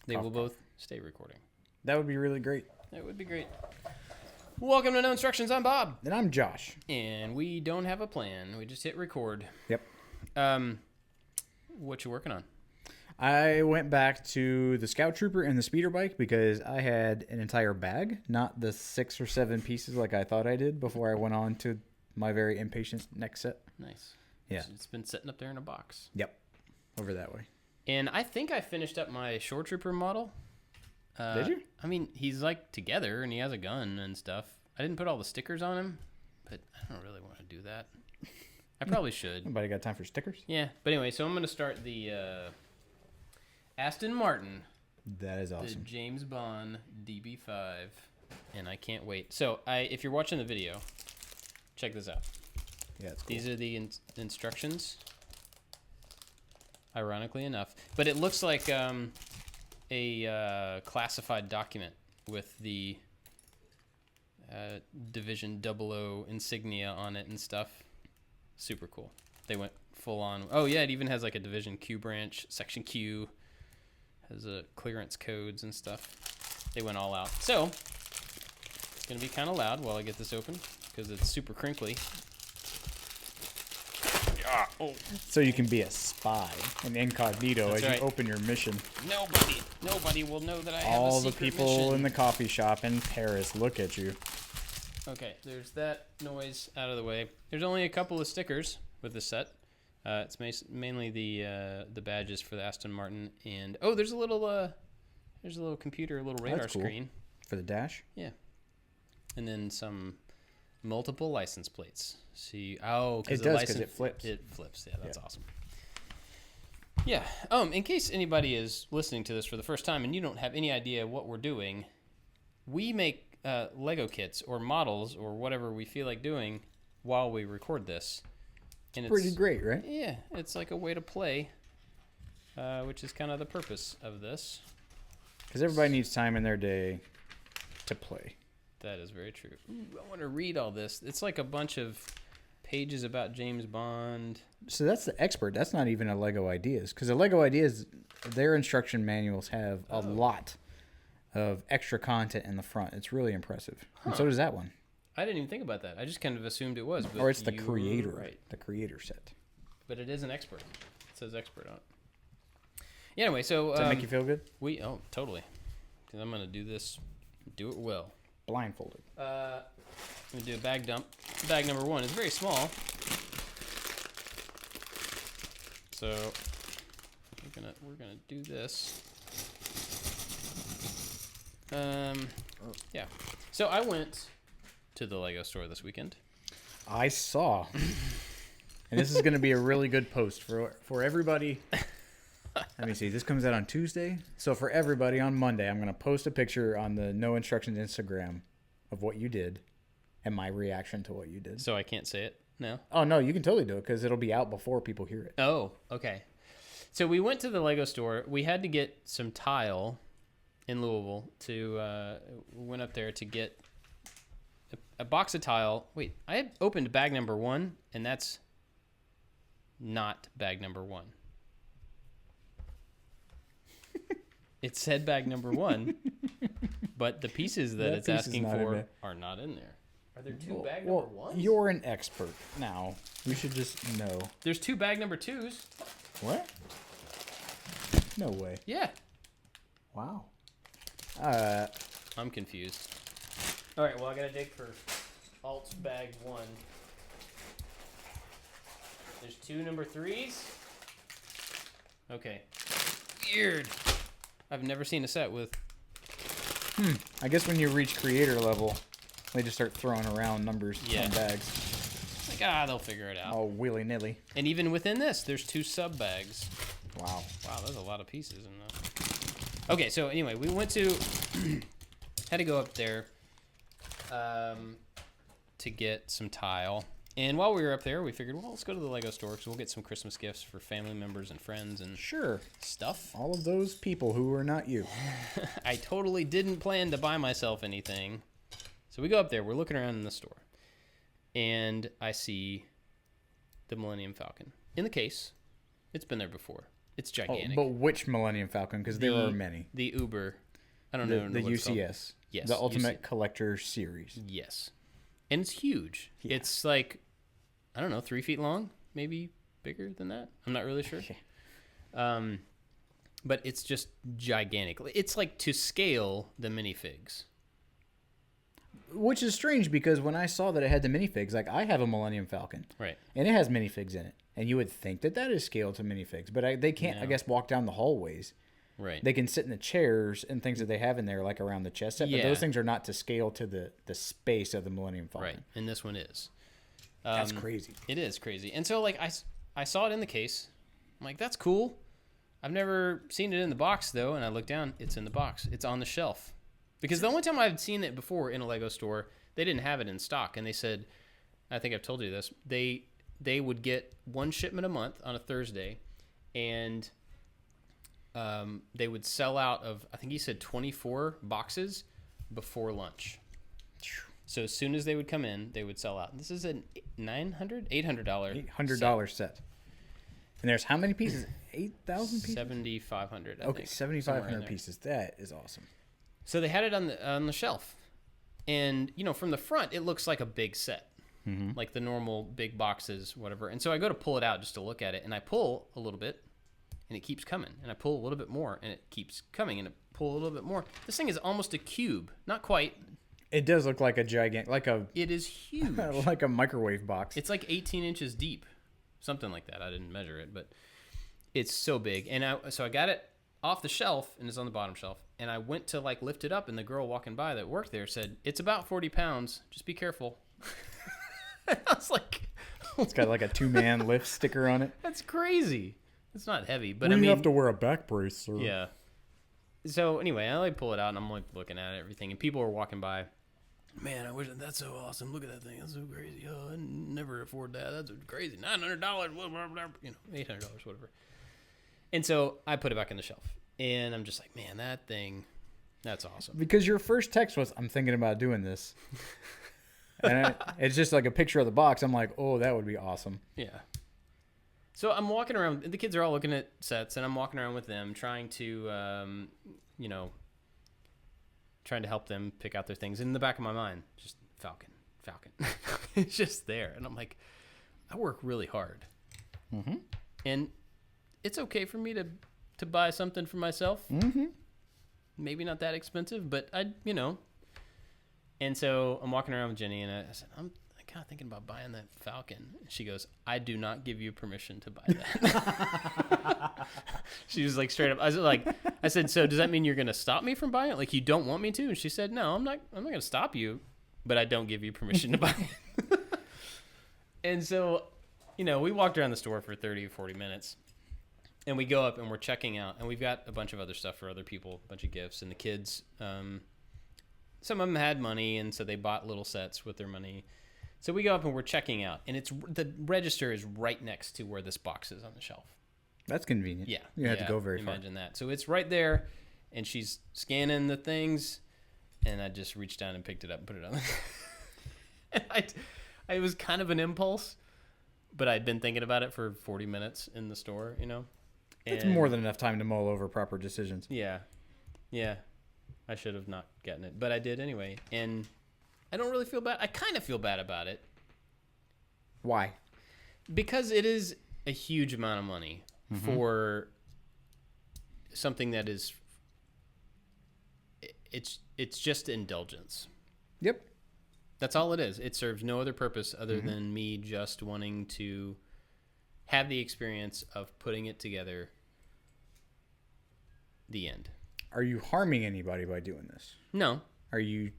They will both stay recording. That would be really great. That would be great. Welcome to No Instructions. I'm Bob. And I'm Josh. And we don't have a plan. We just hit record. Yep. What you working on? I went back to the Scout Trooper and the speeder bike because I had an entire bag, not the 6 or 7 pieces like I thought I did before I went on to my very impatient next set. Nice. Yeah. It's been sitting up there in a box. Yep. Over that way. And I think I finished up my Shore Trooper model. Did you? I mean, he's like together and he has a gun and stuff. I didn't put all the stickers on him, but I don't really want to do that. I probably should. Anybody got time for stickers? Yeah. But anyway, so I'm going to start the Aston Martin. That is awesome. The James Bond DB5. And I can't wait. So if you're watching the video, check this out. Yeah, it's cool. These are the instructions. Ironically enough. But it looks like a classified document with the Division 00 insignia on it and stuff. Super cool. They went full on. Oh, yeah, it even has like a Division Q branch, Section Q. Has clearance codes and stuff. They went all out. So, it's going to be kind of loud while I get this open because it's super crinkly. So you can be a spy, an incognito, That's as right. you open your mission. Nobody will know that I have All a the secret people mission. in the coffee shop in Paris look at you. Okay, there's that noise out of the way. There's only a couple of stickers with this set. It's mainly the badges for the Aston Martin, and there's a little computer, a little radar That's cool. screen For the dash? Yeah, and then some multiple license plates. See, because It does, 'cause it flips. It flips. Yeah, that's awesome. Yeah. In case anybody is listening to this for the first time and you don't have any idea what we're doing, we make Lego kits or models or whatever we feel like doing while we record this. And Pretty great, right? Yeah, it's like a way to play, which is kind of the purpose of this. Because everybody needs time in their day to play. That is very true. Ooh, I want to read all this. It's like a bunch of pages about James Bond. So that's the expert. That's not even a Lego Ideas. Because the Lego Ideas, their instruction manuals have a lot of extra content in the front. It's really impressive. And so does that one. I didn't even think about that. I just kind of assumed it was. But Or it's the you creator. were right. The creator set. But it is an expert. It says expert on it. Yeah, anyway, so... Does that make you feel good? Totally. Because I'm going to do this, do it well. Blindfolded. I'm going to do a bag dump. Bag number 1 is very small. So we're gonna do this. Yeah. So I went to the Lego store this weekend. I saw. And this is going to be a really good post for everybody. Let me see. This comes out on Tuesday. So for everybody on Monday, I'm going to post a picture on the No Instructions Instagram of what you did and my reaction to what you did. So I can't say it now? Oh, no, you can totally do it because it'll be out before people hear it. Oh, okay. So we went to the Lego store. We had to get some tile in Louisville went up there to get a box of tile. Wait, I had opened bag number 1, and that's not bag number 1. It said bag number 1, but the pieces that it's asking for are not in there. Are there 2 bag number 1s? You're an expert now. You should just know. There's 2 bag number 2s. What? No way. Yeah. Wow. I'm confused. All right, well, I got to dig for Alt's bag 1. There's 2 number 3s. Okay. Weird. I've never seen a set with... I guess when you reach creator level, they just start throwing around numbers on bags. Like, they'll figure it out. Oh, willy-nilly. And even within this, there's 2 sub bags. Wow. Wow, there's a lot of pieces in that. Okay, so anyway, we went to... had to go up there to get some tile. And while we were up there, we figured, well, let's go to the Lego store because we'll get some Christmas gifts for family members and friends and stuff. All of those people who are not you. I totally didn't plan to buy myself anything. So we go up there. We're looking around in the store. And I see the Millennium Falcon. In the case, it's been there before. It's Oh, gigantic. but which Millennium Falcon? Because there are many. The Uber. I don't know. The what it's called. UCS. Yes. The Ultimate Collector Series. Yes. And it's huge. Yeah. It's like, I don't know, 3 feet long, maybe bigger than that. I'm not really sure. But it's just gigantic. It's like to scale the minifigs. Which is strange because when I saw that it had the minifigs, like I have a Millennium Falcon. Right. And it has minifigs in it. And you would think that is scaled to minifigs. But they can't, I guess, walk down the hallways. Right. They can sit in the chairs and things that they have in there, like around the chest set. But those things are not to scale to the space of the Millennium Falcon. Right. And this one is. That's crazy. It is crazy. And so, like, I saw it in the case. I'm like, that's cool. I've never seen it in the box, though. And I look down. It's in the box. It's on the shelf. Because the only time I've seen it before in a Lego store, they didn't have it in stock. And they said, I think I've told you this, they would get one shipment a month on a Thursday. And they would sell out of, I think he said 24 boxes before lunch. So as soon as they would come in, they would sell out. This is a $800 $800 set. And there's how many pieces? 8,000 pieces? 7,500. Okay, 7,500 pieces. That is awesome. So they had it on the shelf. And, you know, from the front, it looks like a big set. Mm-hmm. Like the normal big boxes, whatever. And so I go to pull it out just to look at it. And I pull a little bit, and it keeps coming. And I pull a little bit more, and it keeps coming. And I pull a little bit more. This thing is almost a cube. Not quite. It does look like a gigantic, It is huge. like a microwave box. It's like 18 inches deep. Something like that. I didn't measure it, but it's so big. And so I got it off the shelf, and it's on the bottom shelf. And I went to like lift it up, and the girl walking by that worked there said, "It's about 40 pounds. Just be careful." I was like, it's got like a 2-man lift sticker on it. That's crazy. It's not heavy, but we I mean, have to wear a back brace, sir. Yeah. So anyway, I like pull it out, and I'm like looking at it, everything, and people are walking by. Man, I wish that's so awesome. Look at that thing. That's so crazy. Oh, I never afford that. That's crazy. $900, you know, $800, whatever. And so I put it back on the shelf, and I'm just like, man, that thing, that's awesome. Because your first text was, "I'm thinking about doing this," and it's just like a picture of the box. I'm like, oh, that would be awesome. Yeah. So I'm walking around. The kids are all looking at sets, and I'm walking around with them, trying to, you know, trying to help them pick out their things. And in the back of my mind, just Falcon. It's just there. And I'm like, I work really hard. Mm-hmm. And it's okay for me to buy something for myself. Mm-hmm. Maybe not that expensive, but you know. And so I'm walking around with Jenny, and I said, I'm kind of thinking about buying that Falcon. She goes, "I do not give you permission to buy that." She was like straight up. I said, "So does that mean you're going to stop me from buying it? Like you don't want me to?" And she said, "No, I'm not going to stop you, but I don't give you permission to buy it." And so, you know, we walked around the store for 30 or 40 minutes, and we go up and we're checking out, and we've got a bunch of other stuff for other people, a bunch of gifts, and the kids, some of them had money, and so they bought little sets with their money. So we go up and we're checking out, and the register is right next to where this box is on the shelf. That's convenient. Yeah. You don't have to go very far. Imagine that. So it's right there, and she's scanning the things, and I just reached down and picked it up and put it on. And it was kind of an impulse, but I'd been thinking about it for 40 minutes in the store, you know. It's more than enough time to mull over proper decisions. Yeah. Yeah. I should have not gotten it, but I did anyway. And I don't really feel bad. I kind of feel bad about it. Why? Because it is a huge amount of money for something that is, it's just indulgence. Yep. That's all it is. It serves no other purpose other than me just wanting to have the experience of putting it together. The end. Are you harming anybody by doing this? No. Are you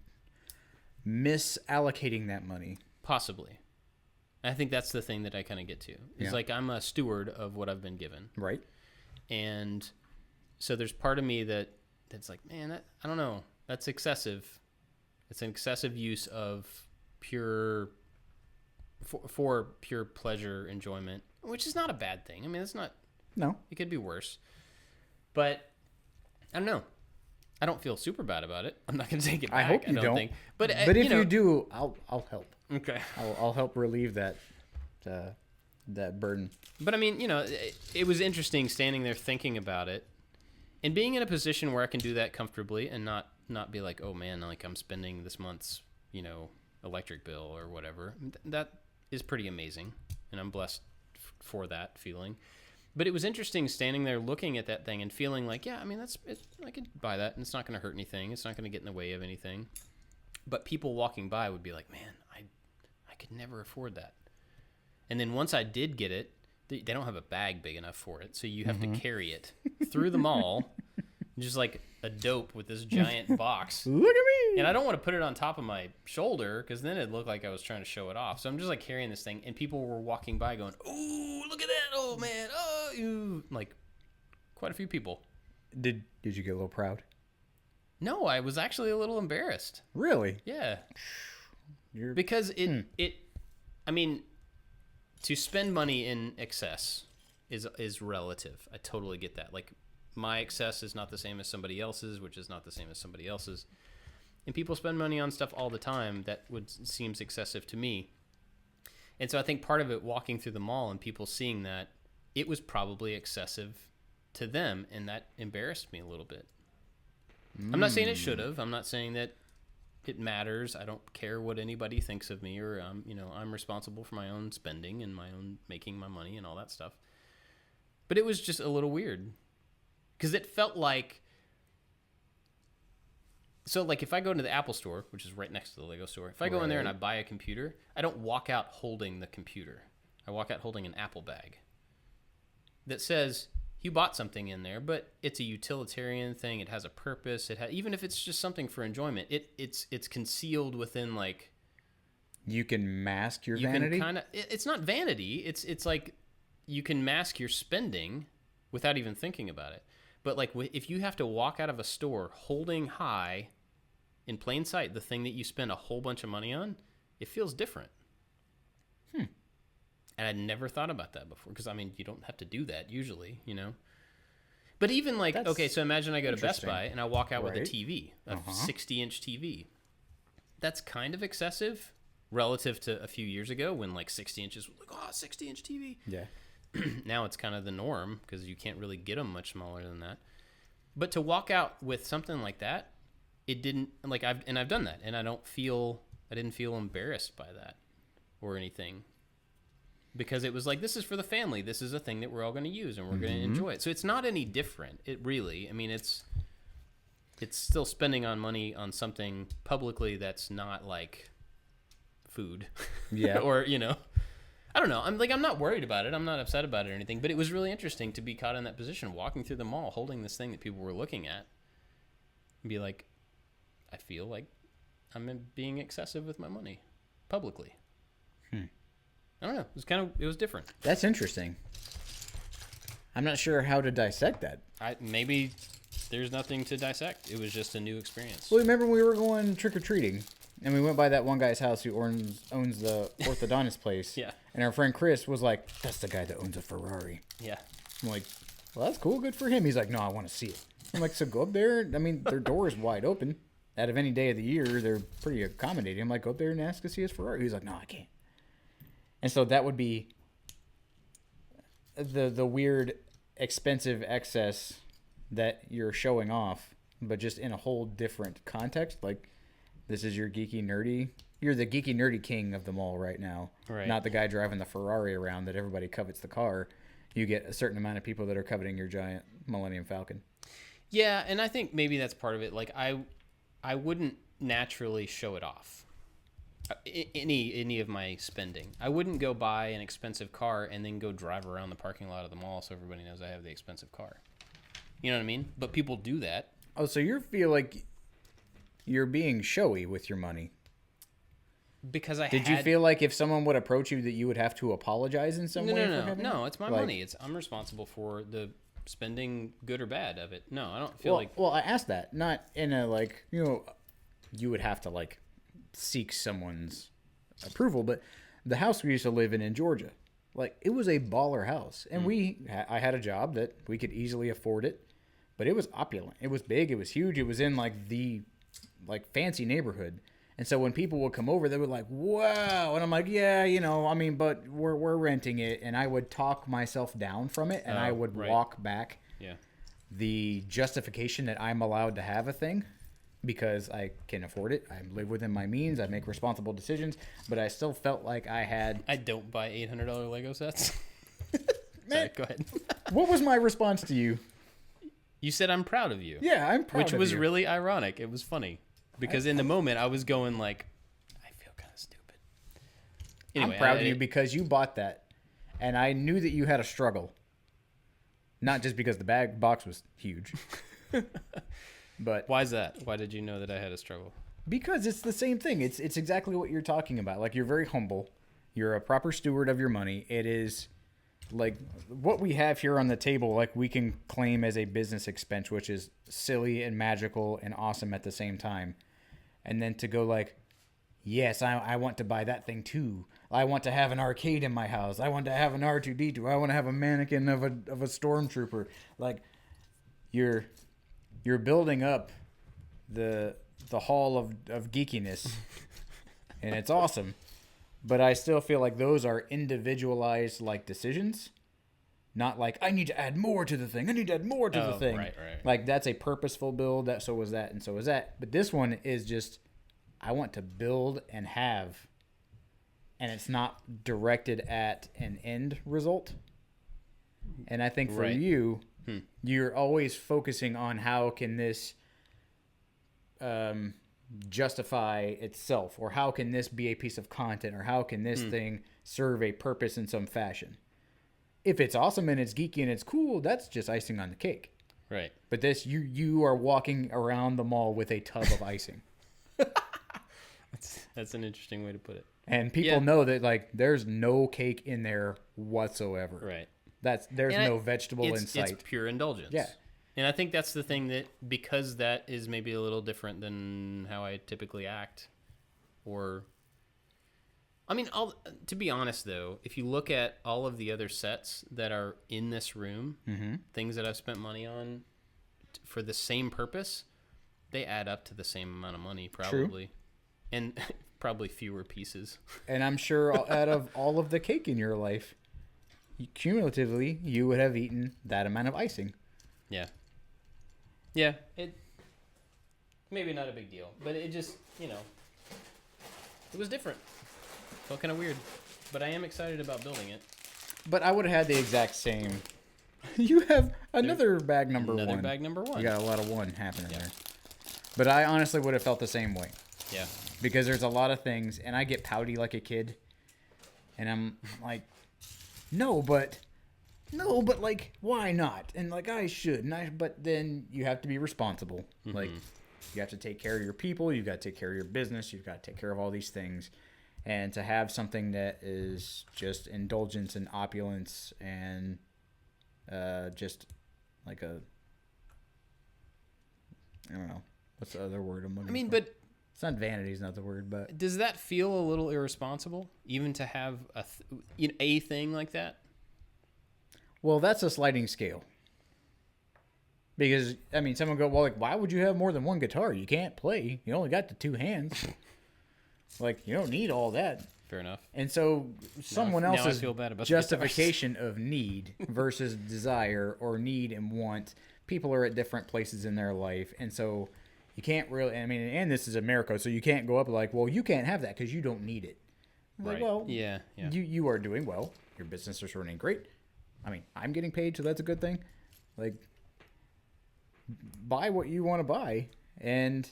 misallocating that money? Possibly. I think that's the thing that I kind of get to. It's like I'm a steward of what I've been given. Right. And so there's part of me that's like, man, I don't know. That's excessive. It's an excessive use of for pure pleasure enjoyment, which is not a bad thing. I mean, it's not. No. It could be worse. But I don't know. I don't feel super bad about it. I'm not going to take it back. I hope you don't. Think. But if you do, I'll help. Okay. I'll help relieve that that burden. But I mean, it was interesting standing there thinking about it and being in a position where I can do that comfortably and not be like, oh man, like I'm spending this month's, electric bill or whatever. That is pretty amazing. And I'm blessed for that feeling. But it was interesting standing there looking at that thing and feeling like, yeah, I mean, I could buy that and it's not going to hurt anything. It's not going to get in the way of anything. But people walking by would be like, man, I could never afford that. And then once I did get it, they don't have a bag big enough for it. So you have to carry it through the mall, just like a dope with this giant box. Look at me! And I don't want to put it on top of my shoulder because then it'd look like I was trying to show it off. So I'm just like carrying this thing and people were walking by going, oh, look at that. Oh, man. Oh, you. Like quite a few people. Did you get a little proud? No, I was actually a little embarrassed. Really? Yeah. Because I mean, to spend money in excess is relative. I totally get that. Like, my excess is not the same as somebody else's, which is not the same as somebody else's. And people spend money on stuff all the time that seems excessive to me. And so I think part of it, walking through the mall and people seeing that, it was probably excessive to them, and that embarrassed me a little bit. I'm not saying it should have. I'm not saying that it matters. I don't care what anybody thinks of me, or I'm responsible for my own spending and my own making my money and all that stuff. But it was just a little weird because it felt like, so like if I go into the Apple store, which is right next to the Lego store, if I go in there and I buy a computer, I don't walk out holding the computer. I walk out holding an Apple bag that says, you bought something in there, but it's a utilitarian thing. It has a purpose. Even if it's just something for enjoyment, it's concealed within, like, you can mask your vanity. It's not vanity. It's like you can mask your spending without even thinking about it. But like if you have to walk out of a store holding high in plain sight the thing that you spend a whole bunch of money on, it feels different. And I'd never thought about that before because, I mean, you don't have to do that usually, But even like, okay, so imagine I go to Best Buy and I walk out with a TV, a 60-inch TV. That's kind of excessive relative to a few years ago when like 60 inches was like, 60-inch TV. Yeah. Now it's kind of the norm because you can't really get them much smaller than that. But to walk out with something like that, it didn't, like, I've done that and I didn't feel embarrassed by that or anything. Because it was like, this is for the family. This is a thing that we're all going to use and we're going to enjoy it. So it's not any different. It really, I mean, it's still spending on money on something publicly that's not like food. Yeah. Or, I don't know. I'm not worried about it. I'm not upset about it or anything. But it was really interesting to be caught in that position, walking through the mall, holding this thing that people were looking at and be like, I feel like I'm being excessive with my money publicly. I don't know. It was different. That's interesting. I'm not sure how to dissect that. Maybe there's nothing to dissect. It was just a new experience. Well, remember we were going trick-or-treating, and we went by that one guy's house who owns the orthodontist place. Yeah. And our friend Chris was like, that's the guy that owns a Ferrari. Yeah. I'm like, well, that's cool. Good for him. He's like, no, I want to see it. I'm like, so go up there. I mean, their door is wide open. Out of any day of the year, they're pretty accommodating. I'm like, go up there and ask to see his Ferrari. He's like, no, I can't. And so that would be the weird, expensive excess that you're showing off, but just in a whole different context. Like, this is your geeky, nerdy. You're the geeky, nerdy king of the mall right now. Right. Not the guy driving the Ferrari around that everybody covets the car. You get a certain amount of people that are coveting your giant Millennium Falcon. Yeah, and I think maybe that's part of it. Like, I wouldn't naturally show it off. Any of my spending. I wouldn't go buy an expensive car and then go drive around the parking lot of the mall so everybody knows I have the expensive car. You know what I mean? But people do that. Oh, so you feel like you're being showy with your money. Because Did you feel like if someone would approach you that you would have to apologize in some way? No, it's my money. I'm responsible for the spending, good or bad, of it. No, I don't feel like... Well, I asked that. Not in a, like, you would have to, like, seek someone's approval, but the house we used to live in Georgia, like, it was a baller house, and I had a job that we could easily afford it, but it was opulent. It was big, it was huge, it was in like the fancy neighborhood, And so when people would come over, they were like, wow. And I'm like, yeah, you know, I mean, but we're renting it. And I would talk myself down from it, and I would walk back the justification that I'm allowed to have a thing because I can afford it. I live within my means. I make responsible decisions. But I still felt like I don't buy $800 Lego sets. Sorry, go ahead. What was my response to you? You said I'm proud of you. Yeah, I'm proud of you. Which was really ironic. It was funny. Because in the moment, I was going like, I feel kind of stupid. Anyway, I'm proud of you because you bought that. And I knew that you had a struggle. Not just because the box was huge. But why is that? Why did you know that I had a struggle? Because it's the same thing. It's exactly what you're talking about. Like, you're very humble. You're a proper steward of your money. It is like what we have here on the table, like we can claim as a business expense, which is silly and magical and awesome at the same time. And then to go like, yes, I want to buy that thing too. I want to have an arcade in my house. I want to have an R2-D2. I want to have a mannequin of a stormtrooper. Like, you're building up the hall of geekiness, and it's awesome. But I still feel like those are individualized like decisions, not like I need to add more to the thing. I need to add more to the thing. Right. Like, that's a purposeful build. That so was that, and so was that. But this one is just, I want to build and have, and it's not directed at an end result. And I think for you, you're always focusing on how can this justify itself, or how can this be a piece of content, or how can this thing serve a purpose in some fashion. If it's awesome and it's geeky and it's cool, that's just icing on the cake. Right. But this, you are walking around the mall with a tub of icing. That's an interesting way to put it. And people know that, like, there's no cake in there whatsoever. Right. There's no vegetable in sight. It's pure indulgence. Yeah. And I think that's the thing, that because that is maybe a little different than how I typically act. Or, I mean, to be honest, though, if you look at all of the other sets that are in this room, things that I've spent money on for the same purpose, they add up to the same amount of money, probably. True. And probably fewer pieces. And I'm sure out of all of the cake in your life, cumulatively, you would have eaten that amount of icing. Yeah. Yeah, it maybe not a big deal, but it just, it was different. Felt kind of weird, but I am excited about building it. But I would have had the exact same. You have another bag number one. Another bag number one. You got a lot of one happening there. But I honestly would have felt the same way. Yeah. Because there's a lot of things, and I get pouty like a kid, and I'm like, no, but like, why not? And like, I should, but then you have to be responsible. Mm-hmm. Like, you have to take care of your people, you've got to take care of your business, you've got to take care of all these things. And to have something that is just indulgence and opulence and just like I don't know, what's the other word I'm looking for? But it's not vanity is not the word, but does that feel a little irresponsible, even to have a thing like that? Well, that's a sliding scale. Because, I mean, someone go, well, like, why would you have more than one guitar? You can't play. You only got the two hands. Like, you don't need all that. Fair enough. And so someone else's justification of need versus desire, or need and want, people are at different places in their life. And so you can't really, I mean, and this is America, so you can't go up like, well, you can't have that because you don't need it. Like, right. Well, yeah. You are doing well. Your business is running great. I mean, I'm getting paid, so that's a good thing. Like, buy what you want to buy, and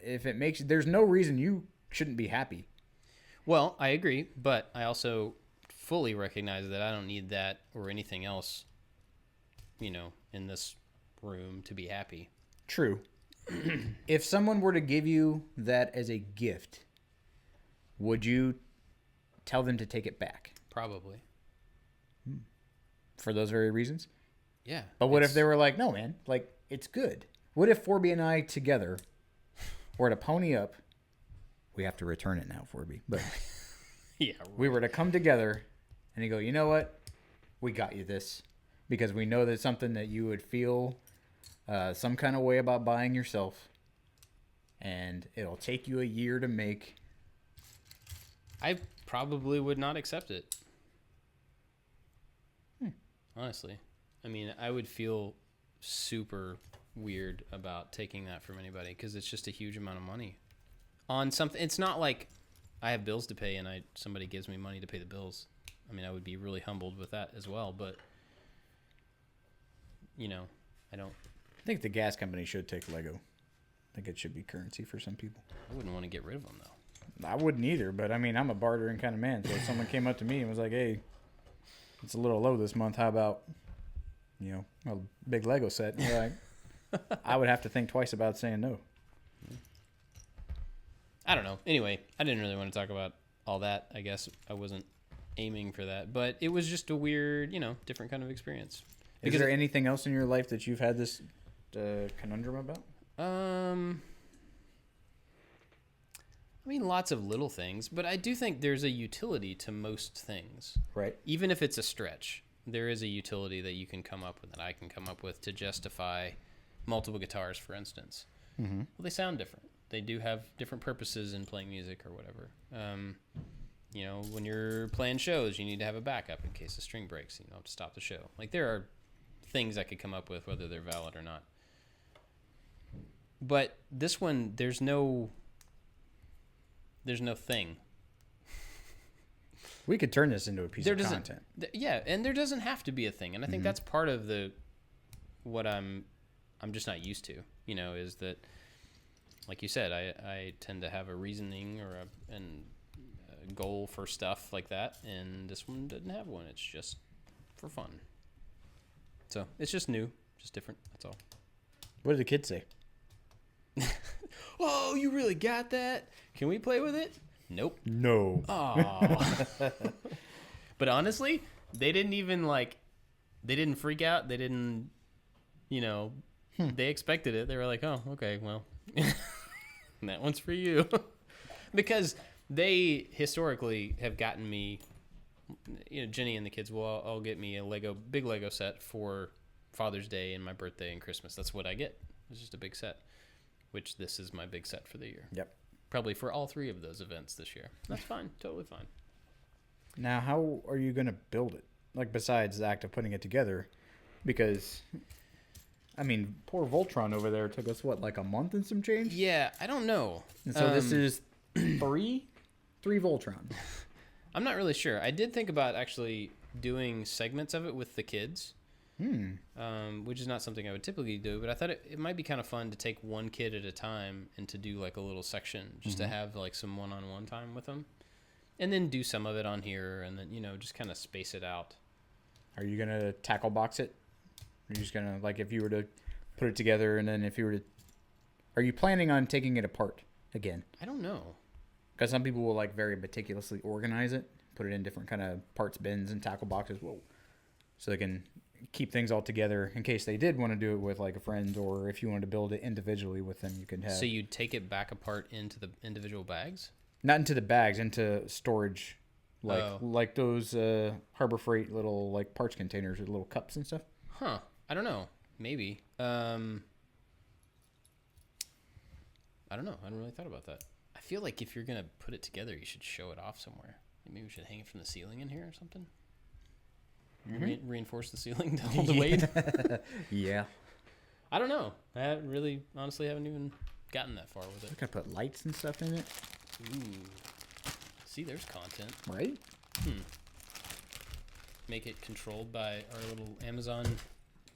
if it makes, there's no reason you shouldn't be happy. Well, I agree, but I also fully recognize that I don't need that or anything else, in this room to be happy. True. If someone were to give you that as a gift, would you tell them to take it back? Probably. For those very reasons? Yeah. But what if they were like, no, man, like, it's good. What if Forby and I together were to pony up? We have to return it now, Forby. But yeah, right. We were to come together and you go, you know what? We got you this. Because we know that's something that you would feel some kind of way about buying yourself. and it'll take you a year to make. I probably would not accept it. Honestly. I mean, I would feel super weird about taking that from anybody because it's just a huge amount of money on something. It's not like I have bills to pay and somebody gives me money to pay the bills. I mean, I would be really humbled with that as well, but I don't. I think the gas company should take Lego. I think it should be currency for some people. I wouldn't want to get rid of them though. I wouldn't either, but I mean, I'm a bartering kind of man. So if someone came up to me and was like, "Hey, it's a little low this month. How about, a big Lego set?" And you're like, I would have to think twice about saying no. I don't know. Anyway, I didn't really want to talk about all that. I guess I wasn't aiming for that, but it was just a weird, different kind of experience. Is there anything else in your life that you've had this conundrum about? I mean, lots of little things, but I do think there's a utility to most things. Right. Even if it's a stretch, there is a utility that you can come up with, that I can come up with to justify multiple guitars, for instance. Mm-hmm. Well, they sound different. They do have different purposes in playing music or whatever. When you're playing shows, you need to have a backup in case the string breaks. You don't have to stop the show. Like, there are things I could come up with, whether they're valid or not. But this one, there's no thing. We could turn this into a piece of content. Yeah, and there doesn't have to be a thing. And I think that's part of what I'm just not used to, is that, like you said, I tend to have a reasoning or a goal for stuff like that, and this one doesn't have one. It's just for fun. So it's just new, just different. That's all. What did the kids say? Oh, you really got that? Can we play with it? Nope. No. Oh. But honestly, they didn't even they didn't freak out. They didn't, they expected it. They were like, oh, okay, well, that one's for you. Because they historically have gotten me, Jenny and the kids will all get me a big Lego set for Father's Day and my birthday and Christmas. That's what I get. It's just a big set, which this is my big set for the year. Yep. Probably for all three of those events this year. That's fine. Totally fine. Now, how are you going to build it? Like, besides the act of putting it together? Because, I mean, poor Voltron over there took us, like a month and some change? Yeah, I don't know. And so this is three Voltrons. I'm not really sure. I did think about actually doing segments of it with the kids. Which is not something I would typically do, but I thought it might be kind of fun to take one kid at a time and to do like a little section just to have like some one-on-one time with them, and then do some of it on here, and then just kind of space it out. Are you gonna tackle box it? Are you just gonna, like, if you were to put it together, and then if you were to, are you planning on taking it apart again? I don't know, because some people will like very meticulously organize it, put it in different kind of parts bins and tackle boxes. Whoa, so they can keep things all together in case they did want to do it with like a friend, or if you wanted to build it individually with them, you could have. So you'd take it back apart into the individual bags? Not into the bags, into storage, like those Harbor Freight little like parts containers with little cups and stuff. Huh? I don't know. Maybe. I don't know. I hadn't really thought about that. I feel like if you're gonna put it together, you should show it off somewhere. Maybe we should hang it from the ceiling in here or something. Reinforce the ceiling to hold the weight. Yeah. I don't know. I honestly haven't even gotten that far with it. I could put lights and stuff in it. Ooh. See, there's content. Right? Make it controlled by our little Amazon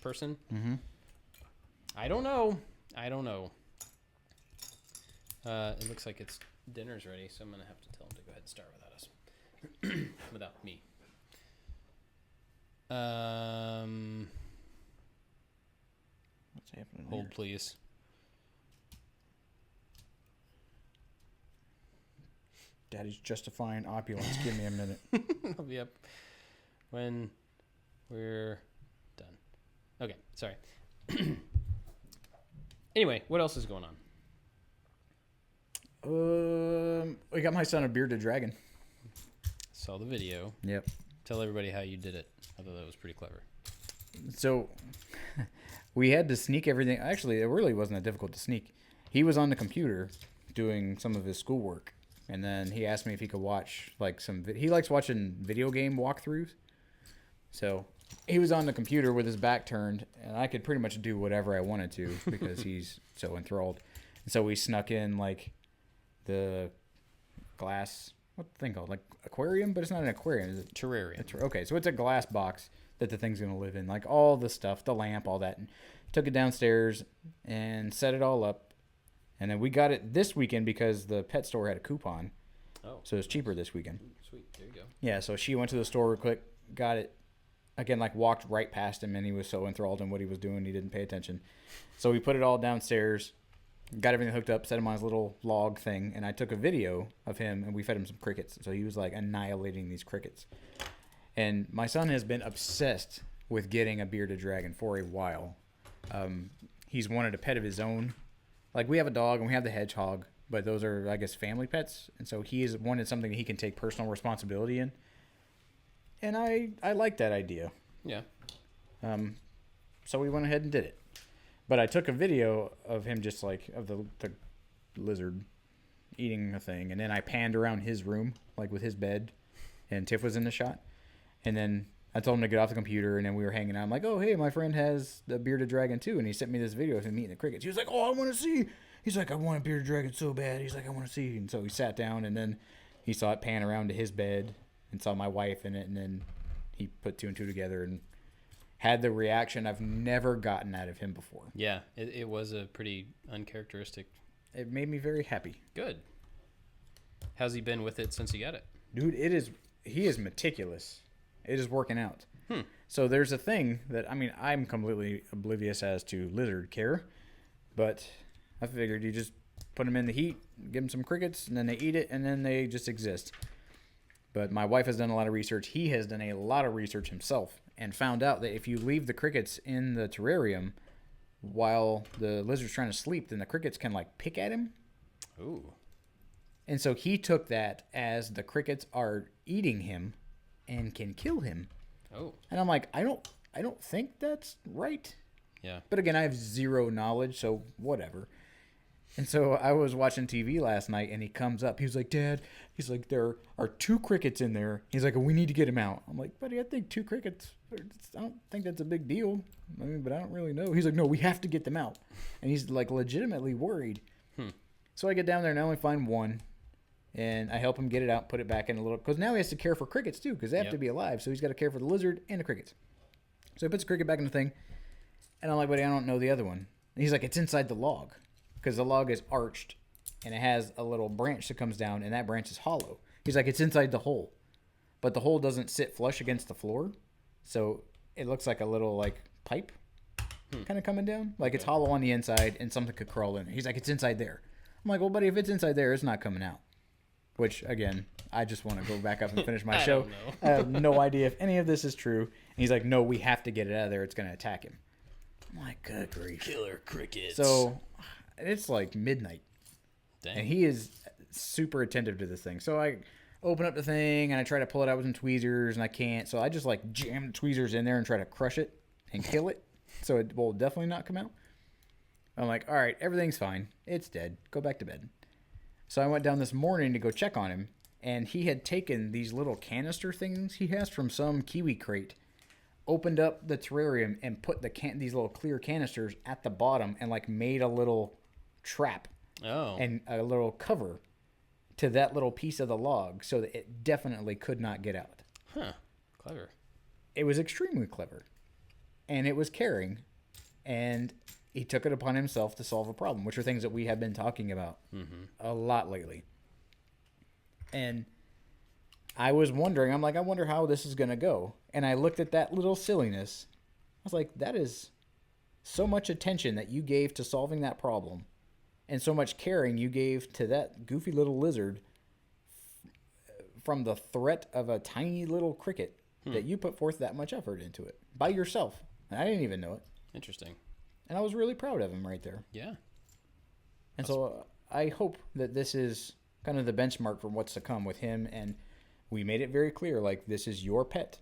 person. Mm-hmm. I don't know. It looks like dinner's ready, so I'm going to have to tell him to go ahead and start without us. Without me. What's happening? Hold, please. Daddy's justifying opulence. Give me a minute. I'll be up when we're done. Okay, sorry. Anyway, what else is going on? We got my son a bearded dragon. Saw the video. Yep. Tell everybody how you did it. I thought that was pretty clever. So we had to sneak everything. Actually, it really wasn't that difficult to sneak. he was on the computer doing some of his schoolwork, and then he asked me if he could watch like he likes watching video game walkthroughs. So he was on the computer with his back turned, and I could pretty much do whatever I wanted to because he's so enthralled. And so we snuck in like the glass, what's the thing called? Like aquarium, but it's not an aquarium. Is it? Terrarium. Okay, so it's a glass box that the thing's going to live in. Like all the stuff, the lamp, all that. And took it downstairs and set it all up. And then we got it this weekend because the pet store had a coupon. Oh. So it's cheaper this weekend. Sweet. There you go. Yeah, so she went to the store real quick, got it. Again, like walked right past him, and he was so enthralled in what he was doing, he didn't pay attention. So we put it all downstairs, got everything hooked up, set him on his little log thing, and I took a video of him, and we fed him some crickets. So he was like annihilating these crickets. And my son has been obsessed with getting a bearded dragon for a while. He's wanted a pet of his own. Like we have a dog and we have the hedgehog, but those are, I guess, family pets. And so he has wanted something that he can take personal responsibility in. And I like that idea. Yeah. So we went ahead and did it. But I took a video of him just like, of the lizard eating a thing. And then I panned around his room, like with his bed. And Tiff was in the shot. And then I told him to get off the computer. And then we were hanging out. I'm like, oh, hey, my friend has the bearded dragon too. And he sent me this video of him eating the crickets. He was like, oh, I want to see. He's like, I want a bearded dragon so bad. He's like, I want to see. And so he sat down. And then he saw it pan around to his bed. And saw my wife in it, and then he put two and two together and had the reaction I've never gotten out of him before. Yeah, it was a pretty uncharacteristic. It made me very happy. Good. How's he been with it since he got it? Dude, he is meticulous. It is working out. So there's a thing that, I mean, I'm completely oblivious as to lizard care, but I figured you just put them in the heat, give them some crickets, and then they eat it, and then they just exist. But my wife has done a lot of research. He has done a lot of research himself and found out that if you leave the crickets in the terrarium while the lizard's trying to sleep, then the crickets can like pick at him. Ooh. And so he took that as the crickets are eating him and can kill him. Oh. And I'm like, I don't think that's right. Yeah. But again, I have zero knowledge, so whatever. And so I was watching TV last night, and he comes up. He was like, Dad, he's like, there are 2 crickets in there. He's like, we need to get him out. I'm like, buddy, I think 2 crickets, I don't think that's a big deal. I mean, but I don't really know. He's like, no, we have to get them out. And he's like legitimately worried. So I get down there and I only find 1. And I help him get it out, put it back in a little, because now he has to care for crickets too, because they have to be alive. So he's got to care for the lizard and the crickets. So he puts the cricket back in the thing. And I'm like, buddy, I don't know the other one. And he's like, it's inside the log. Because the log is arched and it has a little branch that comes down, and that branch is hollow. He's like, it's inside the hole. But the hole doesn't sit flush against the floor. So it looks like a little like pipe kind of coming down. Like it's hollow on the inside and something could crawl in. He's like, it's inside there. I'm like, well, buddy, if it's inside there, it's not coming out. Which, again, I just want to go back up and finish my show. Don't know. I have no idea if any of this is true. And he's like, no, we have to get it out of there. It's going to attack him. I'm like, good grief. Killer crickets. So it's like midnight. Dang. And he is super attentive to this thing. So I open up the thing and I try to pull it out with some tweezers and I can't. So I just like jam the tweezers in there and try to crush it and kill it. So it will definitely not come out. I'm like, all right, everything's fine. It's dead. Go back to bed. So I went down this morning to go check on him. And he had taken these little canister things he has from some kiwi crate, opened up the terrarium and put these little clear canisters at the bottom and like made a little trap and a little cover to that little piece of the log so that it definitely could not get out. Huh. Clever. It was extremely clever. And it was caring. And he took it upon himself to solve a problem, which are things that we have been talking about a lot lately. And I was wondering, I'm like, I wonder how this is going to go. And I looked at that little silliness. I was like, that is so much attention that you gave to solving that problem. And so much caring you gave to that goofy little lizard from the threat of a tiny little cricket that you put forth that much effort into it by yourself. And I didn't even know it. Interesting. And I was really proud of him right there. Yeah. And so I hope that this is kind of the benchmark for what's to come with him. And we made it very clear, like, this is your pet.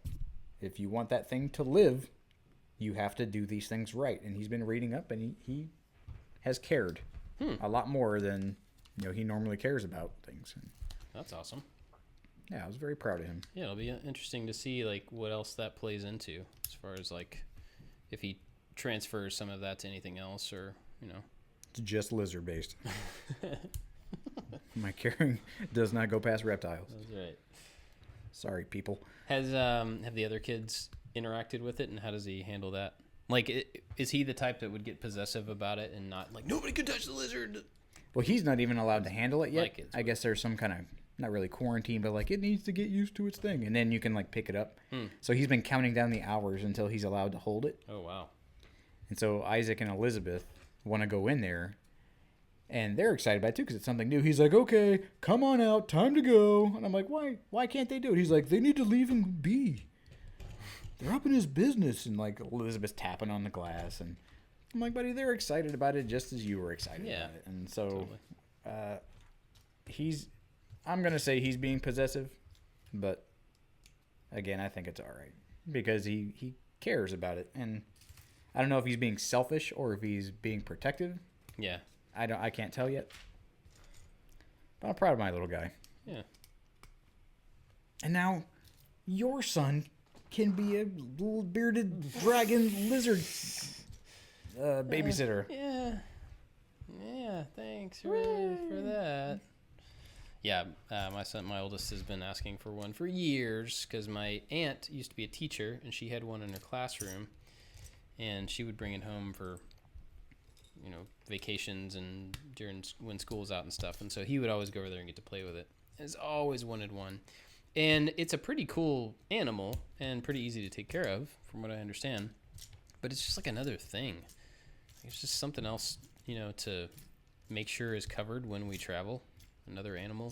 If you want that thing to live, you have to do these things right. And he's been reading up and he has cared. a lot more than he normally cares about things. And, That's awesome. yeah, I was very proud of him. Yeah, it'll be interesting to see like what else that plays into as far as like if he transfers some of that to anything else or It's just lizard based. My caring does not go past reptiles. That's right. Sorry, people. Have the other kids interacted with it, and how does he handle that? Like, is he the type that would get possessive about it and not like nobody could touch the lizard? Well, he's not even allowed to handle it yet. My kids I guess there's some kind of, not really quarantine, but like it needs to get used to its thing, and then you can like pick it up. So he's been counting down the hours until he's allowed to hold it. Oh wow. And so Isaac and Elizabeth want to go in there, and they're excited about it too because it's something new. He's like, "Okay, come on out, time to go." And I'm like, "Why? Why can't they do it?" He's like, "They need to leave him be. They're up in his business." And like Elizabeth's tapping on the glass, and I'm like, "Buddy, they're excited about it just as you were excited about it." And so, Totally. I'm gonna say he's being possessive, but again, I think it's all right because he cares about it, and I don't know if he's being selfish or if he's being protective. Yeah. I can't tell yet. But I'm proud of my little guy. Yeah. And now your son can be a little bearded dragon lizard babysitter. Yeah. Yeah. Thanks for that. Yeah, my oldest has been asking for one for years because my aunt used to be a teacher and she had one in her classroom, and she would bring it home for vacations and when school's out and stuff, and so he would always go over there and get to play with it. Has always wanted one, and it's a pretty cool animal and pretty easy to take care of from what I understand, but it's just like another thing. It's just something else to make sure is covered when we travel, another animal.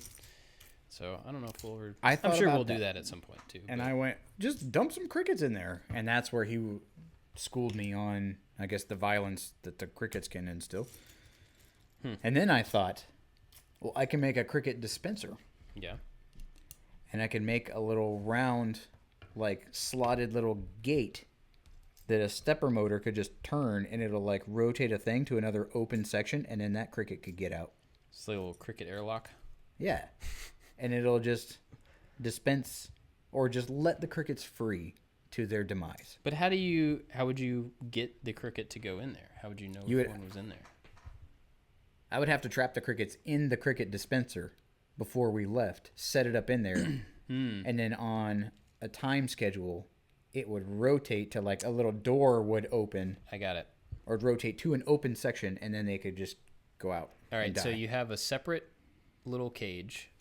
So I don't know if we'll ever, I'm sure we'll do that at some point too, and I went, just dump some crickets in there, and that's where he schooled me on, I guess, the violence that the crickets can instill. And then I thought, well, I can make a cricket dispenser. Yeah. And I can make a little round, like, slotted little gate that a stepper motor could just turn, and it'll, like, rotate a thing to another open section, and then that cricket could get out. It's like a little cricket airlock. Yeah. And it'll just dispense or just let the crickets free to their demise. But how would you get the cricket to go in there? How would you know if one was in there? I would have to trap the crickets in the cricket dispenser before we left, set it up in there, and then on a time schedule, it would rotate to like a little door would open. I got it. Or rotate to an open section, and then they could just go out. All right, so you have a separate little cage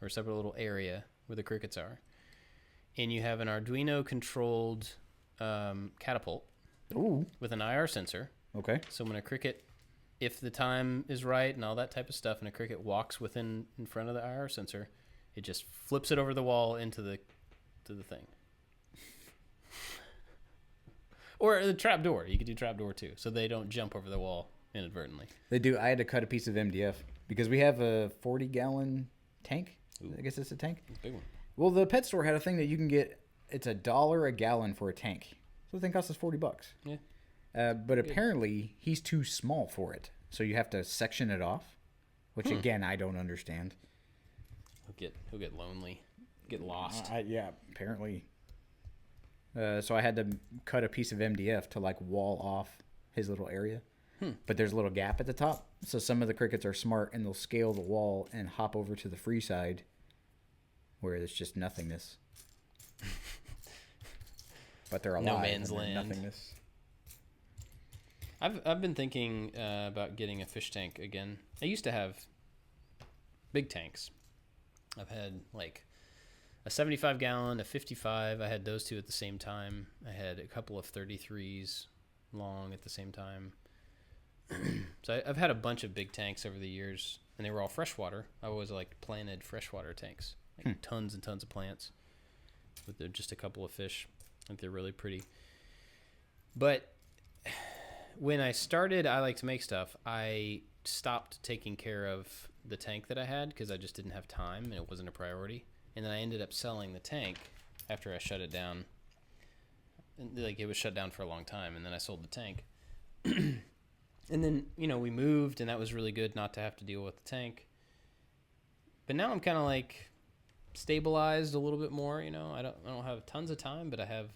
or a separate little area where the crickets are. And you have an Arduino-controlled catapult with an IR sensor. Okay. So when a cricket, if the time is right and all that type of stuff, and a cricket walks in front of the IR sensor, it just flips it over the wall into the thing. Or the trap door. You could do trap door too, so they don't jump over the wall inadvertently. They do. I had to cut a piece of MDF because we have a 40-gallon tank. Ooh. I guess it's a tank. It's a big one. Well, the pet store had a thing that you can get. It's $1 a gallon for a tank. So the thing costs us $40. Yeah. But apparently he's too small for it, so you have to section it off, which again I don't understand. He'll get lonely, get lost. Yeah, apparently. So I had to cut a piece of MDF to like wall off his little area. But there's a little gap at the top, so some of the crickets are smart and they'll scale the wall and hop over to the free side, where there's just nothingness. But they're alive. No man's land. Nothingness. I've been thinking about getting a fish tank again. I used to have big tanks. I've had like a 75-gallon, a 55. I had those two at the same time. I had a couple of 33s long at the same time. So I've had a bunch of big tanks over the years, and they were all freshwater. I always like planted freshwater tanks, like tons and tons of plants with just a couple of fish. I think they're really pretty. But when I started I Like to Make Stuff, I stopped taking care of the tank that I had because I just didn't have time and it wasn't a priority. And then I ended up selling the tank after I shut it down. And, like, it was shut down for a long time, and then I sold the tank. And then, we moved, and that was really good not to have to deal with the tank. But now I'm kind of like stabilized a little bit more. I don't have tons of time, but I have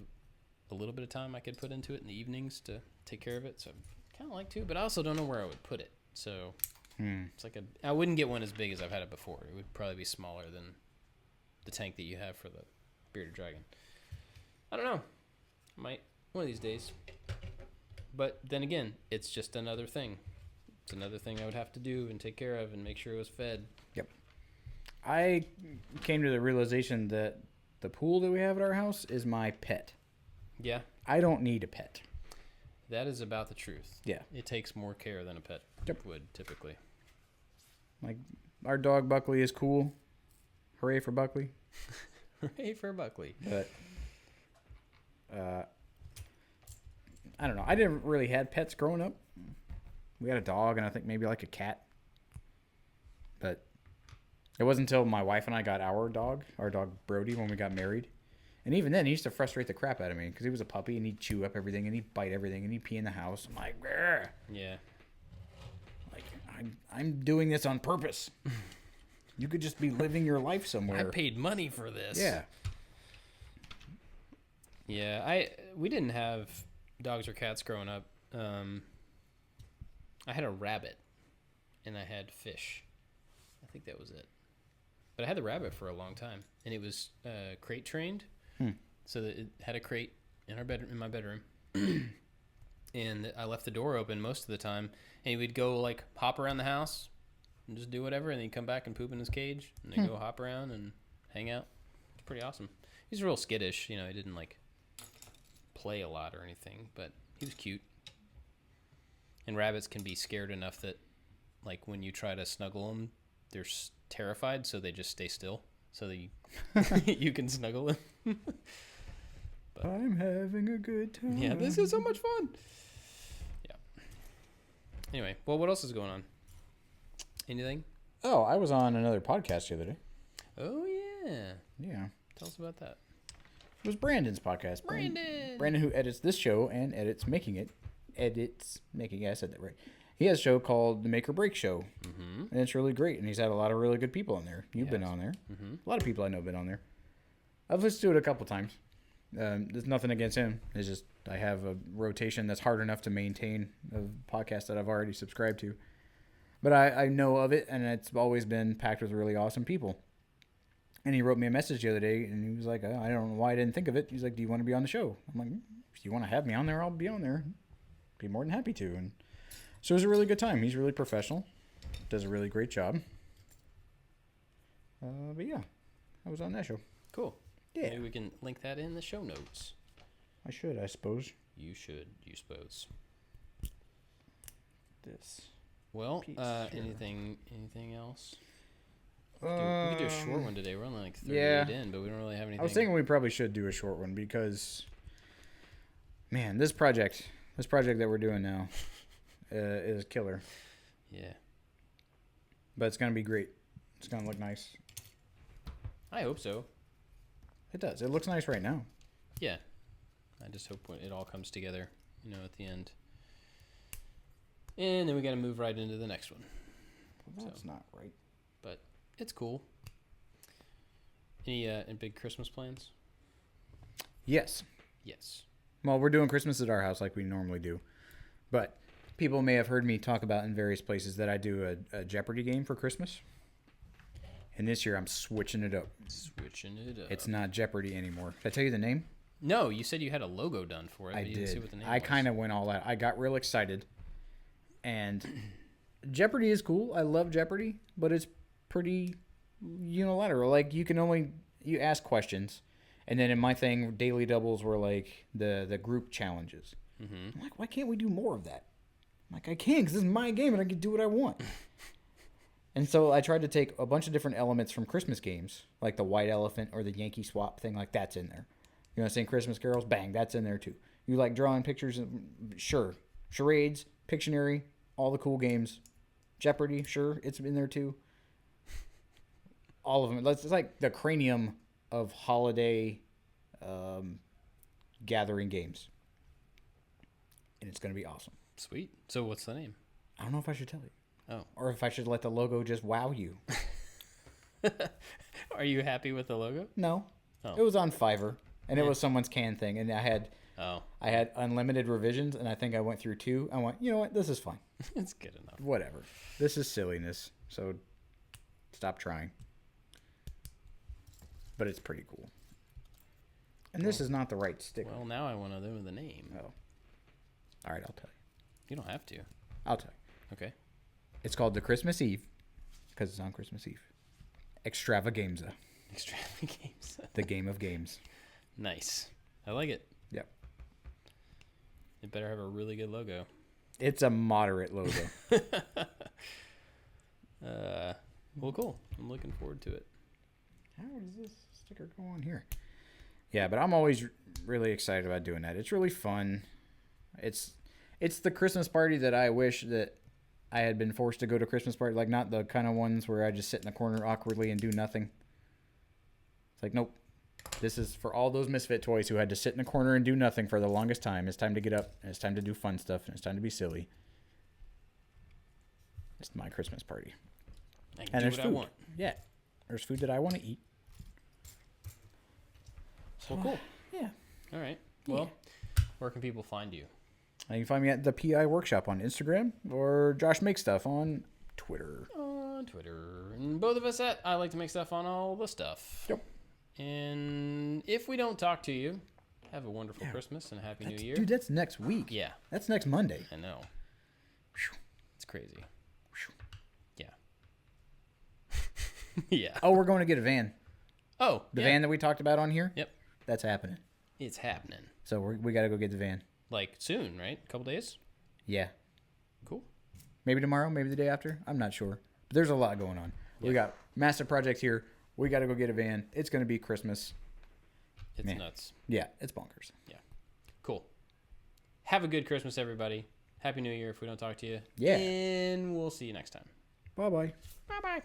a little bit of time I could put into it in the evenings to take care of it. So I kind of like to, but I also don't know where I would put it. So it's like I wouldn't get one as big as I've had it before. It would probably be smaller than the tank that you have for the bearded dragon. I don't know. Might one of these days. But then again, it's just another thing. It's another thing I would have to do and take care of and make sure it was fed. Yep. I came to the realization that the pool that we have at our house is my pet. Yeah. I don't need a pet. That is about the truth. Yeah. It takes more care than a pet would typically. Like, our dog Buckley is cool. Hooray for Buckley. Hooray for Buckley. But, I don't know. I didn't really have pets growing up. We had a dog and I think maybe like a cat. But it wasn't until my wife and I got our dog Brody, when we got married. And even then, he used to frustrate the crap out of me because he was a puppy and he'd chew up everything and he'd bite everything and he'd pee in the house. I'm like, grr. Yeah. Like, I'm doing this on purpose. You could just be living your life somewhere. I paid money for this. Yeah. Yeah, we didn't have dogs or cats growing up. I had a rabbit and I had fish. I think that was it. But I had the rabbit for a long time, and it was crate trained, so that it had a crate in my bedroom, and I left the door open most of the time, and he would go like hop around the house and just do whatever, and then he'd come back and poop in his cage, and then go hop around and hang out. It's pretty awesome. He's real skittish, he didn't like play a lot or anything, but he was cute. And rabbits can be scared enough that, like, when you try to snuggle them, they're terrified, so they just stay still, so that you can snuggle them. But, I'm having a good time. Yeah, this is so much fun. Yeah. Anyway, well, what else is going on? Anything? Oh, I was on another podcast the other day. Oh, yeah. Yeah. Tell us about that. It was Brandon's podcast. Brandon, who edits this show and edits making it. I said that right. He has a show called The Make or Break Show, and it's really great. And he's had a lot of really good people on there. You've been on there. A lot of people I know have been on there. I've listened to it a couple times. There's nothing against him. It's just I have a rotation that's hard enough to maintain of podcasts that I've already subscribed to. But I know of it, and it's always been packed with really awesome people. And he wrote me a message the other day, and he was like, I don't know why I didn't think of it. He's like, do you want to be on the show? I'm like, if you want to have me on there, I'll be on there. Be more than happy to. And so it was a really good time. He's really professional. Does a really great job. But yeah, I was on that show. Cool. Yeah. Maybe we can link that in the show notes. I should, I suppose. You should, you suppose. This. Well, anything else? We could do a short one today. We're only like 38 in, but we don't really have anything. I was thinking we probably should do a short one because, man, this project that we're doing now is killer. Yeah. But it's going to be great. It's going to look nice. I hope so. It does. It looks nice right now. Yeah. I just hope it all comes together, at the end. And then we got to move right into the next one. Well, that's not right. But it's cool. Any big Christmas plans? Yes. Yes. Well, we're doing Christmas at our house like we normally do. But people may have heard me talk about in various places that I do a Jeopardy game for Christmas. And this year I'm switching it up. It's not Jeopardy anymore. Did I tell you the name? No, you said you had a logo done for it. I but you did. Didn't say what the name I was. kind of went all out. I got real excited. And Jeopardy is cool. I love Jeopardy, but it's pretty unilateral. Like, you ask questions. And then in my thing, daily doubles were like the group challenges. I'm like, why can't we do more of that? I'm like, I can, because this is my game and I can do what I want. And so I tried to take a bunch of different elements from Christmas games, like the White Elephant or the Yankee Swap thing, like that's in there. You know, saying Christmas carols, bang, that's in there too. You like drawing pictures, sure. Charades, Pictionary, all the cool games. Jeopardy, sure, it's in there too. All of them. It's like the cranium of holiday gathering games. And it's going to be awesome. Sweet. So what's the name? I don't know if I should tell you. Oh. Or if I should let the logo just wow you. Are you happy with the logo? No. Oh. It was on Fiverr, and it was someone's can thing, and I had unlimited revisions, and I think I went through 2. I went, you know what? This is fine. It's good enough. Whatever. This is silliness, so stop trying. But it's pretty cool. And this is not the right sticker. Well, now I want to know the name. Oh. All right, I'll tell you. You don't have to. I'll tell you. Okay. It's called the Christmas Eve, because it's on Christmas Eve. Extravaganza. Extravaganza. The game of games. Nice. I like it. Yep. It better have a really good logo. It's a moderate logo. Well, cool. I'm looking forward to it. How does this sticker go on here? Yeah, but I'm always really excited about doing that. It's really fun. It's the Christmas party that I wish that I had been forced to go to Christmas party, like not the kind of ones where I just sit in the corner awkwardly and do nothing. It's like, nope. This is for all those misfit toys who had to sit in the corner and do nothing for the longest time. It's time to get up, and it's time to do fun stuff, and it's time to be silly. It's my Christmas party. I can And do there's what food. I want. Yeah. There's food that I want to eat. Well, cool. Yeah. All right. Well, where can people find you? You can find me at the PI Workshop on Instagram or Josh Makes Stuff on Twitter. On Twitter. And both of us at I Like to Make Stuff on all the stuff. Yep. And if we don't talk to you, have a wonderful Christmas and a Happy New Year. Dude, that's next week. Yeah. That's next Monday. I know. It's crazy. Yeah. Yeah. Oh, we're going to get a van. Oh, The van that we talked about on here? Yep. That's happening. It's happening. So we got to go get the van. Like soon, right? A couple days? Yeah. Cool. Maybe tomorrow, maybe the day after. I'm not sure. But there's a lot going on. Yeah. We got massive project here. We got to go get a van. It's going to be Christmas. It's Man. nuts. Yeah, it's bonkers. Yeah. Cool. Have a good Christmas, everybody. Happy New Year if we don't talk to you. Yeah. And we'll see you next time. Bye-bye. Bye-bye.